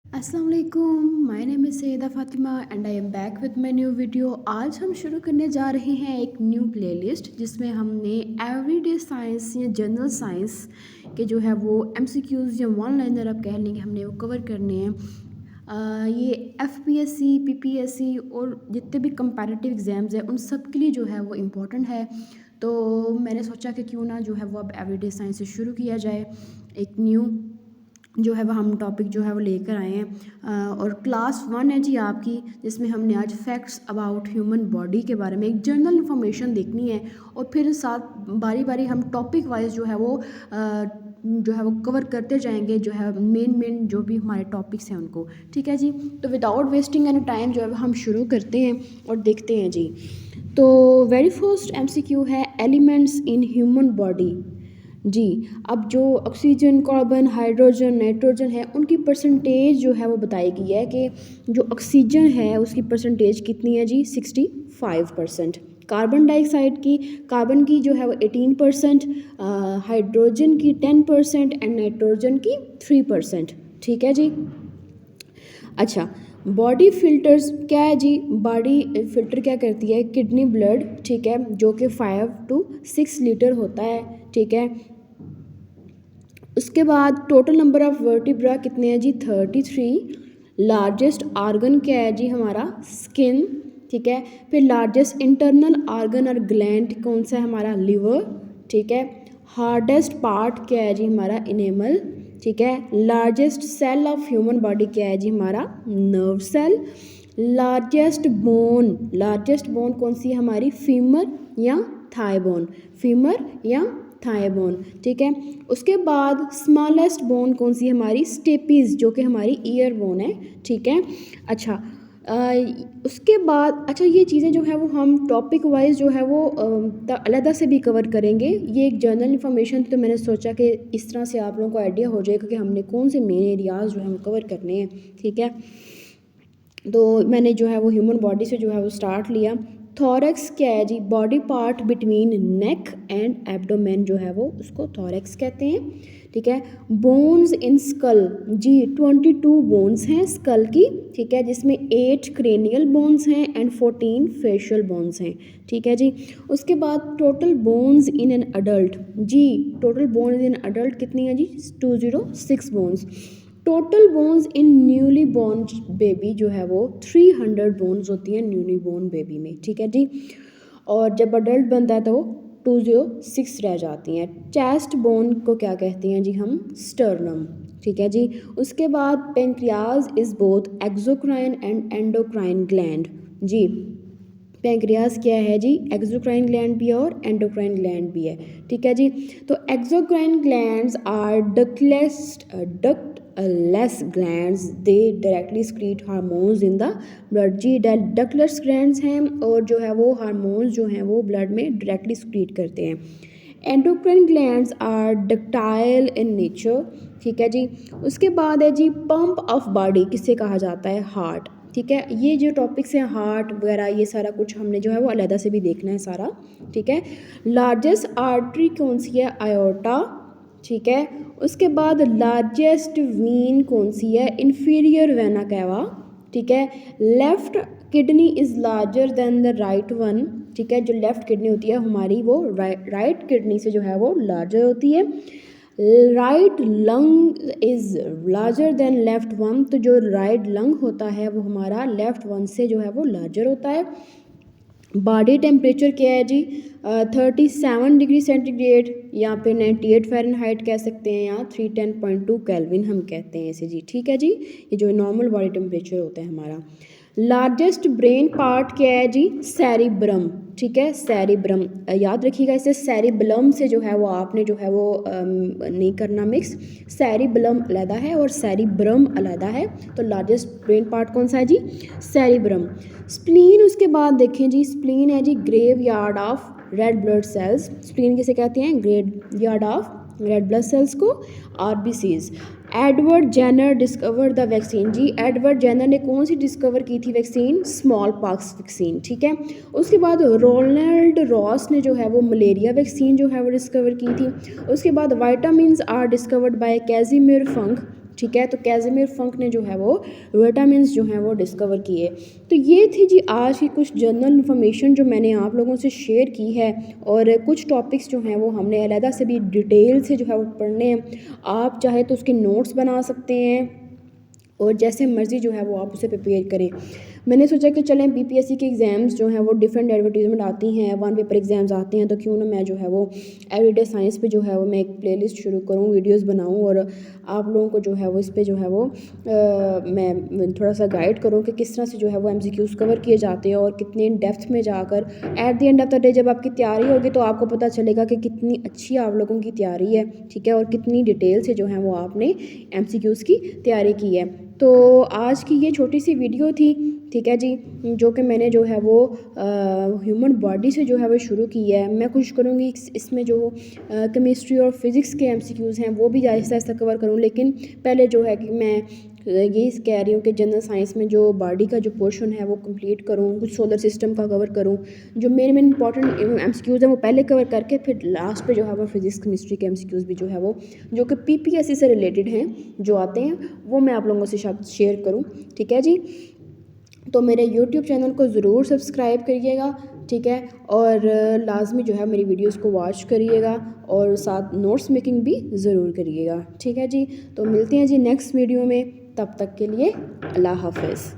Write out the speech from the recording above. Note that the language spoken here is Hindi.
अस्सलाम वालेकुम, my name is Syeda Fatima and I am back with my new video. आज हम शुरू करने जा रहे हैं एक न्यू प्लेलिस्ट जिसमें हमने एवरीडे साइंस या जनरल साइंस के जो है वो एमसीक्यूज़ या वन लाइनर आप कह लेंगे, हमने वो कवर करने हैं। ये एफपीएससी, पीपीएससी और जितने भी कंपैरेटिव एग्ज़ाम्स हैं उन सब के लिए जो है वो इम्पोर्टेंट है। तो मैंने सोचा कि क्यों ना जो है वो अब एवरीडे साइंस से शुरू किया जाए। एक न्यू जो है वह हम टॉपिक जो है वो लेकर आए हैं और क्लास 1 है जी आपकी, जिसमें हमने आज फैक्ट्स अबाउट ह्यूमन बॉडी के बारे में एक जनरल इन्फॉर्मेशन देखनी है और फिर साथ बारी बारी हम टॉपिक वाइज जो है वो कवर करते जाएंगे, जो है मेन जो भी हमारे टॉपिक्स हैं उनको। ठीक है जी, तो विदाउट वेस्टिंग एनी टाइम जो है हम शुरू करते हैं और देखते हैं जी। तो वेरी फर्स्ट एमसीक्यू है एलिमेंट्स इन ह्यूमन बॉडी। जी, अब जो ऑक्सीजन, कार्बन, हाइड्रोजन, नाइट्रोजन है उनकी परसेंटेज जो है वो बताई गई है कि जो ऑक्सीजन है उसकी परसेंटेज कितनी है जी 65%। कार्बन डाइऑक्साइड की कार्बन की जो है वो 18%, हाइड्रोजन की 10% एंड नाइट्रोजन की 3%। ठीक है जी। अच्छा, बॉडी फिल्टर्स क्या है जी? बॉडी फिल्टर क्या करती है? किडनी ब्लड, ठीक है, जो कि 5 to 6 लीटर होता है। ठीक है, उसके बाद टोटल नंबर ऑफ वर्टिब्रा कितने हैं जी 33। लार्जेस्ट आर्गन क्या है जी हमारा? स्किन। ठीक है, फिर लार्जेस्ट इंटरनल आर्गन और ग्लैंड कौन सा है हमारा? लिवर। ठीक है, हार्डेस्ट पार्ट क्या है जी हमारा? इनेमल। ठीक है, largest cell of human body क्या है जी हमारा? Nerve cell. लार्जेस्ट बोन कौन सी है हमारी? फीमर या थाई बोन? फीमर या थाई बोन। ठीक है, उसके बाद स्मॉलेस्ट बोन कौन सी है हमारी? स्टेपीज, जो कि हमारी ईयर बोन है। ठीक है, अच्छा उसके बाद अच्छा ये चीज़ें जो है वो हम टॉपिक वाइज जो है वो अलग से भी कवर करेंगे। ये एक जनरल इन्फॉर्मेशन थी, तो मैंने सोचा कि इस तरह से आप लोगों को आइडिया हो जाएगा कि हमने कौन से मेन एरियाज़ जो है वो कवर करने हैं। ठीक है, तो मैंने जो है वो ह्यूमन बॉडी से जो है वो स्टार्ट लिया। थॉरैक्स क्या है जी? Body part between neck and abdomen जो है वो उसको थॉरैक्स कहते हैं। ठीक है, बोन्स इन स्कल जी 22 बोन्स हैं स्कल की। ठीक है, जिसमें 8 क्रेनियल बोन्स हैं एंड 14 फेशियल बोन्स हैं। ठीक है जी, उसके बाद total bones in an adult जी, टोटल बोन्स इन अडल्ट कितनी है जी? 206 bones. Total bones in newly born baby जो है वो 300 बोन्स होती हैं न्यूली बॉर्न बेबी में। ठीक है जी, और जब अडल्ट बनता है तो वो 206 रह जाती हैं। चेस्ट बोन को क्या कहते हैं जी हम? स्टर्नम। ठीक है जी, उसके बाद pancreas is both exocrine and endocrine gland जी। पैंक्रियास क्या है जी? एक्सोक्राइन ग्लैंड भी है और एंडोक्राइन ग्लैंड भी है। ठीक है जी, तो exocrine glands are ductless glands, they directly secrete hormones in the blood जी। डक्टलेस ग्लैंड्स हैं और जो है वो हार्मोन्स जो हैं वो ब्लड में डायरेक्टली स्क्रीट करते हैं। Endocrine glands are ductile in nature. ठीक है जी, उसके बाद है जी पंप ऑफ बॉडी किसे कहा जाता है? हार्ट। ठीक है, ये जो टॉपिक्स हैं हार्ट वगैरह ये सारा कुछ हमने जो है वो अलहदा से भी देखना है सारा। ठीक है, लार्जेस्ट आर्टरी कौन सी है? आयोर्टा। ठीक है, उसके बाद लार्जेस्ट वीन कौन सी है? Inferior vena cava. ठीक है, left kidney is larger than the right one. ठीक है, जो लेफ्ट किडनी होती है हमारी वो राइट किडनी से जो है वो लार्जर होती है। Right lung is larger than left one, तो जो राइट लंग होता है वो हमारा लेफ्ट वन से जो है वो लार्जर होता है। बॉडी टेम्परेचर क्या है जी? 37 डिग्री सेंटीग्रेड या फिर 98 फ़ारेनहाइट कह सकते हैं, या 310.2 केल्विन हम कहते हैं इसे जी। ठीक है जी, ये जो नॉर्मल बॉडी टेम्परेचर होता है हमारा। लार्जेस्ट ब्रेन पार्ट क्या है जी? सेरिब्रम। ठीक है, सेरिब्रम याद रखिएगा, इसे सेरिबलम से जो है वो आपने जो है वो नहीं करना मिक्स। सेरिबलम अलहदा है और सेरिब्रम अलहदा है, तो लार्जेस्ट ब्रेन पार्ट कौन सा है जी? सेरिब्रम। स्प्लीन उसके बाद देखें जी, स्प्लीन है जी graveyard of red blood cells. Spleen किसे कहते हैं? Graveyard of red blood cells को, RBCs. Edward Jenner discover the vaccine जी। एडवर्ड जेनर ने कौन सी डिस्कवर की थी वैक्सीन? Small pox vaccine. ठीक है, उसके बाद रोनाल्ड रॉस ने जो है वो मलेरिया वैक्सीन जो है वो डिस्कवर की थी। उसके बाद वाइटामिन आर डिस्कवर्ड बाय कैजिमिर फंक। ठीक है। तो कैज़िमिर फंक ने जो है वो विटामिन्स जो हैं वो डिस्कवर किए। तो ये थी जी आज की कुछ जनरल इन्फॉर्मेशन जो मैंने आप लोगों से शेयर की है, और कुछ टॉपिक्स जो हैं वो हमने अलहदा से भी डिटेल से जो है वो पढ़ने हैं। आप चाहे तो उसके नोट्स बना सकते हैं और जैसे मर्ज़ी जो है वो आप उसे प्रिपेयर करें। मैंने सोचा कि चलें बीपीएससी के एग्ज़ाम्स जो हैं वो डिफरेंट एडवर्टीज़मेंट आती हैं, वन पेपर एग्ज़ाम्स आते हैं, तो क्यों ना मैं जो है वो एवरीडे साइंस पे जो है वो मैं एक प्लेलिस्ट शुरू करूँ, वीडियोस बनाऊँ और आप लोगों को जो है वो इस पे जो है वो मैं थोड़ा सा गाइड करूँ कि किस तरह से जो है वो एमसीक्यूज़ कवर किए जाते हैं और कितने इन डेप्थ में जाकर at the end of the day जब आपकी तैयारी होगी तो आपको पता चलेगा कि कितनी अच्छी आप लोगों की तैयारी है, ठीक है, और कितनी डिटेल से जो है वो आपने एमसीक्यूज़ की तैयारी की है। तो आज की ये छोटी सी वीडियो थी, ठीक है जी, जो कि मैंने जो है वो ह्यूमन बॉडी से जो है वो शुरू की है। मैं कोशिश करूँगी इसमें जो केमिस्ट्री और फिज़िक्स के एमसीक्यूज़ हैं वो भी आहिस्ता आहिस्ता कवर करूँ, लेकिन पहले जो है कि मैं यही कह रही हूँ कि जनरल साइंस में जो बॉडी का जो पोर्शन है वो कंप्लीट करूँ, कुछ सोलर सिस्टम का कवर करूँ, जो मेन इंपॉर्टेंट एमसीक्यूज़ हैं वो पहले कवर करके फिर लास्ट पे जो है वो फिज़िक्स केमिस्ट्री के एमसीक्यूज़ भी जो है वो जो कि पीपीएससी से रिलेटेड हैं जो आते हैं वो मैं आप लोगों से शेयर करूँ, ठीक है जी। तो मेरे यूट्यूब चैनल को ज़रूर सब्सक्राइब करिएगा, ठीक है, और लाजमी जो है मेरी वीडियोस को वॉच करिएगा और साथ नोट्स मेकिंग भी ज़रूर करिएगा, ठीक है जी। तो मिलते हैं जी नेक्स्ट वीडियो में, तब तक के लिए अल्लाह हाफ़िज़।